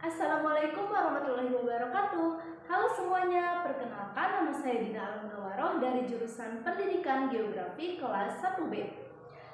Assalamualaikum warahmatullahi wabarakatuh. Halo semuanya, perkenalkan nama saya Dina Al-Munawaroh dari jurusan Pendidikan Geografi kelas 1B.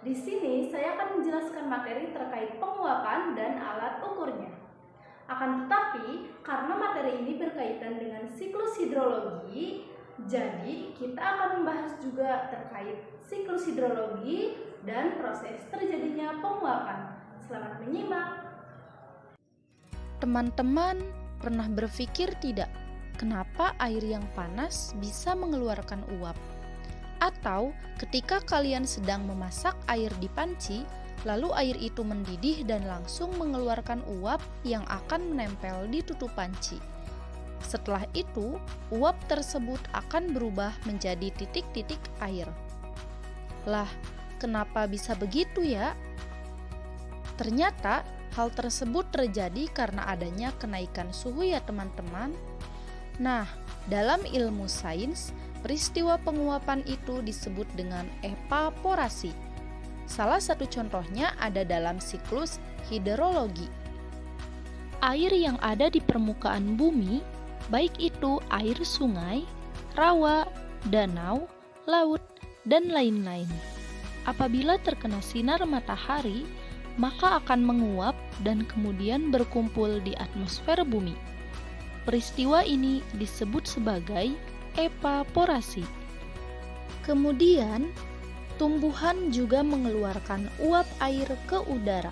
Di sini saya akan menjelaskan materi terkait penguapan dan alat ukurnya. Akan tetapi, karena materi ini berkaitan dengan siklus hidrologi, jadi kita akan membahas juga terkait siklus hidrologi dan proses terjadinya penguapan. Selamat menyimak. Teman-teman pernah berpikir tidak, kenapa air yang panas bisa mengeluarkan uap? Atau ketika kalian sedang memasak air di panci, lalu air itu mendidih dan langsung mengeluarkan uap yang akan menempel di tutup panci. Setelah itu, uap tersebut akan berubah menjadi titik-titik air. Lah, kenapa bisa begitu ya? Ternyata hal tersebut terjadi karena adanya kenaikan suhu ya teman-teman. Nah, dalam ilmu sains, peristiwa penguapan itu disebut dengan evaporasi. Salah satu contohnya ada dalam siklus hidrologi. Air yang ada di permukaan bumi, baik itu air sungai, rawa, danau, laut, dan lain-lain. Apabila terkena sinar matahari, maka akan menguap dan kemudian berkumpul di atmosfer bumi. Peristiwa ini disebut sebagai evaporasi. Kemudian, tumbuhan juga mengeluarkan uap air ke udara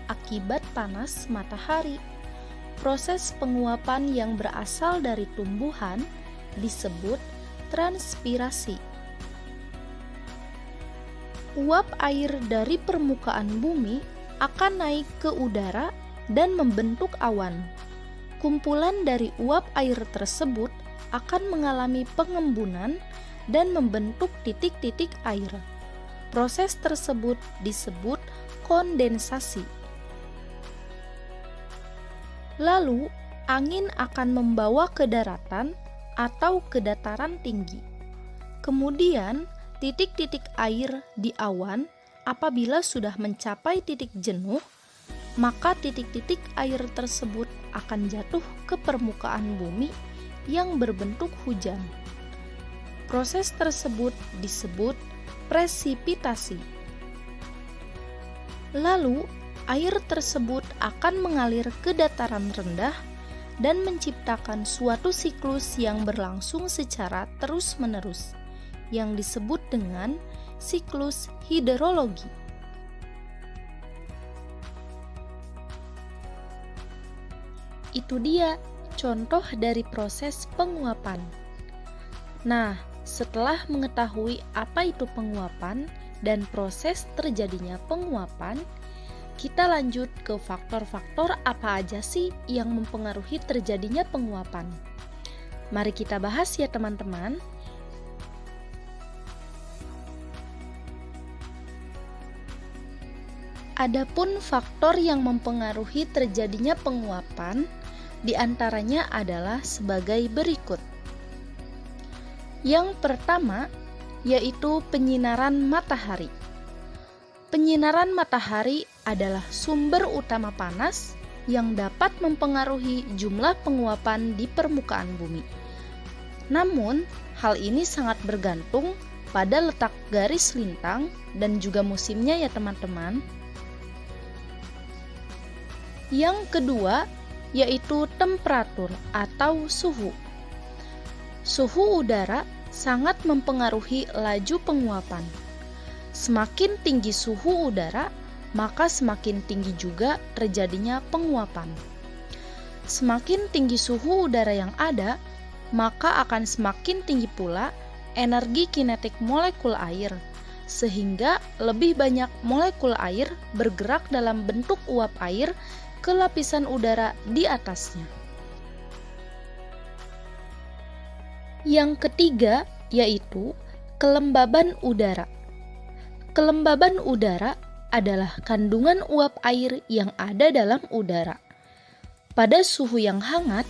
akibat panas matahari. Proses penguapan yang berasal dari tumbuhan disebut transpirasi. Uap air dari permukaan bumi akan naik ke udara dan membentuk awan. Kumpulan dari uap air tersebut akan mengalami pengembunan dan membentuk titik-titik air. Proses tersebut disebut kondensasi. Lalu, angin akan membawa ke daratan atau ke dataran tinggi. Kemudian, titik-titik air di awan apabila sudah mencapai titik jenuh, maka titik-titik air tersebut akan jatuh ke permukaan bumi yang berbentuk hujan. Proses tersebut disebut presipitasi. Lalu, air tersebut akan mengalir ke dataran rendah dan menciptakan suatu siklus yang berlangsung secara terus-menerus, yang disebut dengan siklus hidrologi. Itu dia contoh dari proses penguapan. Nah, setelah mengetahui apa itu penguapan dan proses terjadinya penguapan, kita lanjut ke faktor-faktor apa aja sih yang mempengaruhi terjadinya penguapan. Mari kita bahas ya teman-teman. Adapun faktor yang mempengaruhi terjadinya penguapan diantaranya adalah sebagai berikut. Yang pertama yaitu penyinaran matahari. Penyinaran matahari adalah sumber utama panas yang dapat mempengaruhi jumlah penguapan di permukaan bumi. Namun, hal ini sangat bergantung pada letak garis lintang dan juga musimnya ya teman-teman. Yang kedua, yaitu temperatur atau suhu. Suhu udara sangat mempengaruhi laju penguapan. Semakin tinggi suhu udara, maka semakin tinggi juga terjadinya penguapan. Semakin tinggi suhu udara yang ada, maka akan semakin tinggi pula energi kinetik molekul air, sehingga lebih banyak molekul air bergerak dalam bentuk uap air ke lapisan udara di atasnya. Yang ketiga yaitu kelembaban udara. Kelembaban udara adalah kandungan uap air yang ada dalam udara. Pada suhu yang hangat,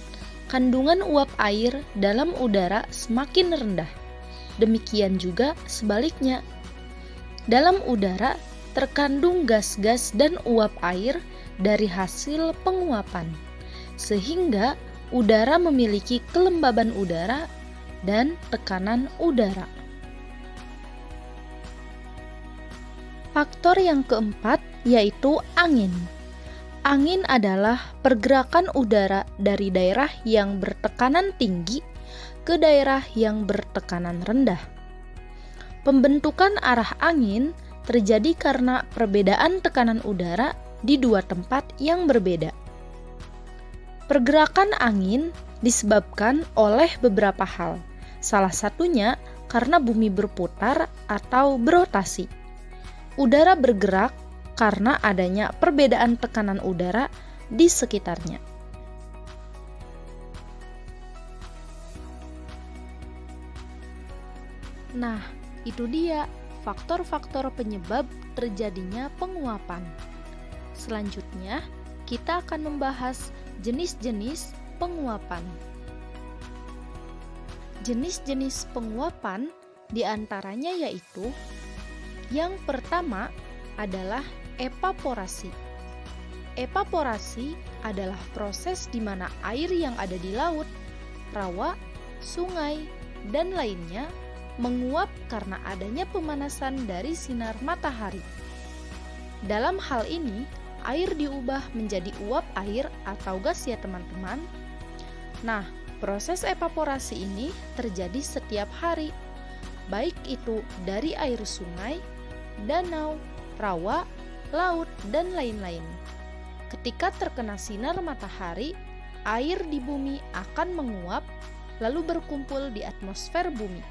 kandungan uap air dalam udara semakin rendah. Demikian juga sebaliknya. Dalam udara terkandung gas-gas dan uap air dari hasil penguapan. sehingga udara memiliki kelembaban udara dan tekanan udara. Faktor yang keempat yaitu angin. Angin adalah pergerakan udara dari daerah yang bertekanan tinggi ke daerah yang bertekanan rendah. Pembentukan arah angin terjadi karena perbedaan tekanan udara di dua tempat yang berbeda. Pergerakan angin disebabkan oleh beberapa hal, salah satunya karena bumi berputar atau berotasi. Udara bergerak karena adanya perbedaan tekanan udara di sekitarnya. Nah, itu dia faktor-faktor penyebab terjadinya penguapan. Selanjutnya, kita akan membahas jenis-jenis penguapan. Jenis-jenis penguapan diantaranya yaitu yang pertama adalah evaporasi. Evaporasi adalah proses di mana air yang ada di laut, rawa, sungai, dan lainnya menguap karena adanya pemanasan dari sinar matahari. Dalam hal ini, air diubah menjadi uap air atau gas ya teman-teman. Nah, proses evaporasi ini terjadi setiap hari, baik itu dari air sungai, danau, rawa, laut, dan lain-lain. Ketika terkena sinar matahari, air di bumi akan menguap lalu berkumpul di atmosfer bumi.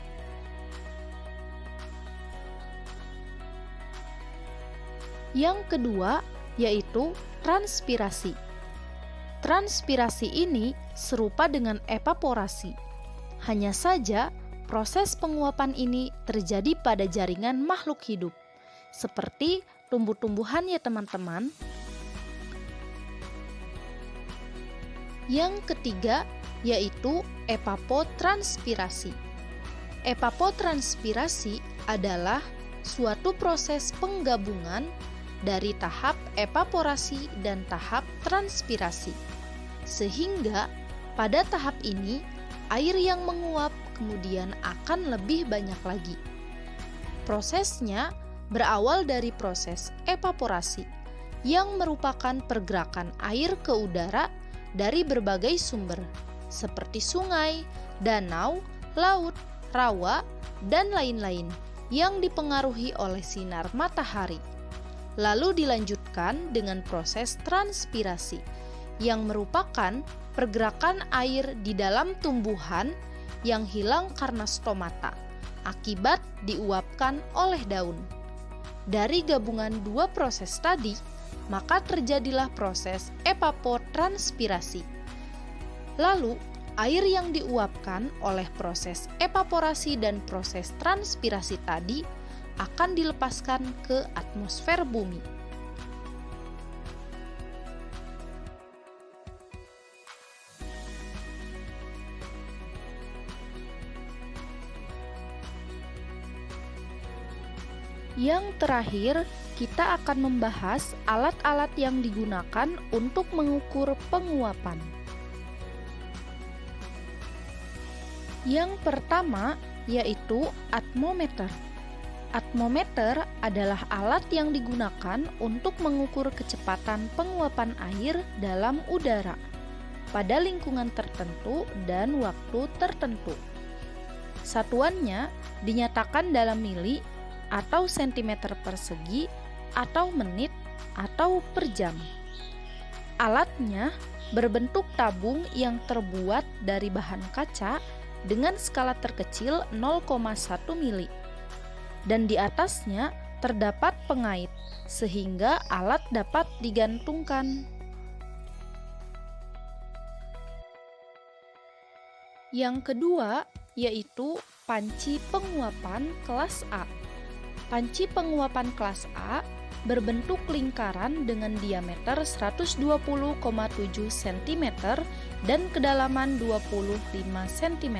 Yang kedua yaitu transpirasi. Transpirasi ini serupa dengan evaporasi. Hanya saja proses penguapan ini terjadi pada jaringan makhluk hidup, seperti tumbuh-tumbuhan ya teman-teman. Yang ketiga yaitu evapotranspirasi. Evapotranspirasi adalah suatu proses penggabungan dari tahap evaporasi dan tahap transpirasi. Sehingga pada tahap ini air yang menguap kemudian akan lebih banyak lagi. Prosesnya berawal dari proses evaporasi yang merupakan pergerakan air ke udara dari berbagai sumber seperti sungai, danau, laut, rawa, dan lain-lain yang dipengaruhi oleh sinar matahari. Lalu dilanjutkan dengan proses transpirasi yang merupakan pergerakan air di dalam tumbuhan yang hilang karena stomata akibat diuapkan oleh daun. Dari gabungan dua proses tadi, maka terjadilah proses evapotranspirasi. Lalu, air yang diuapkan oleh proses evaporasi dan proses transpirasi tadi akan dilepaskan ke atmosfer bumi. Yang terakhir, kita akan membahas alat-alat yang digunakan untuk mengukur penguapan. Yang pertama yaitu atmometer. Atmometer adalah alat yang digunakan untuk mengukur kecepatan penguapan air dalam udara pada lingkungan tertentu dan waktu tertentu. Satuannya dinyatakan dalam mili atau sentimeter persegi atau menit atau per jam. Alatnya berbentuk tabung yang terbuat dari bahan kaca dengan skala terkecil 0,1 mili. Dan di atasnya terdapat pengait sehingga alat dapat digantungkan. Yang kedua yaitu panci penguapan kelas A. Panci penguapan kelas A berbentuk lingkaran dengan diameter 120,7 cm dan kedalaman 25 cm.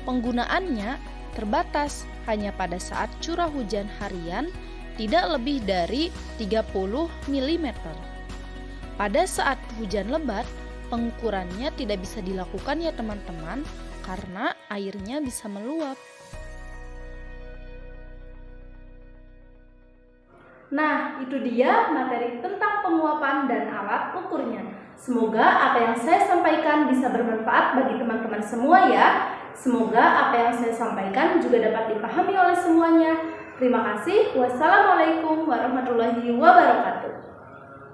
Penggunaannya terbatas hanya pada saat curah hujan harian tidak lebih dari 30 mm. Pada saat hujan lebat, pengukurannya tidak bisa dilakukan ya teman-teman, karena airnya bisa meluap. Nah, itu dia materi tentang penguapan dan alat ukurnya. Semoga apa yang saya sampaikan bisa bermanfaat bagi teman-teman semua ya. Semoga apa yang saya sampaikan juga dapat dipahami oleh semuanya. Terima kasih. Wassalamualaikum warahmatullahi wabarakatuh.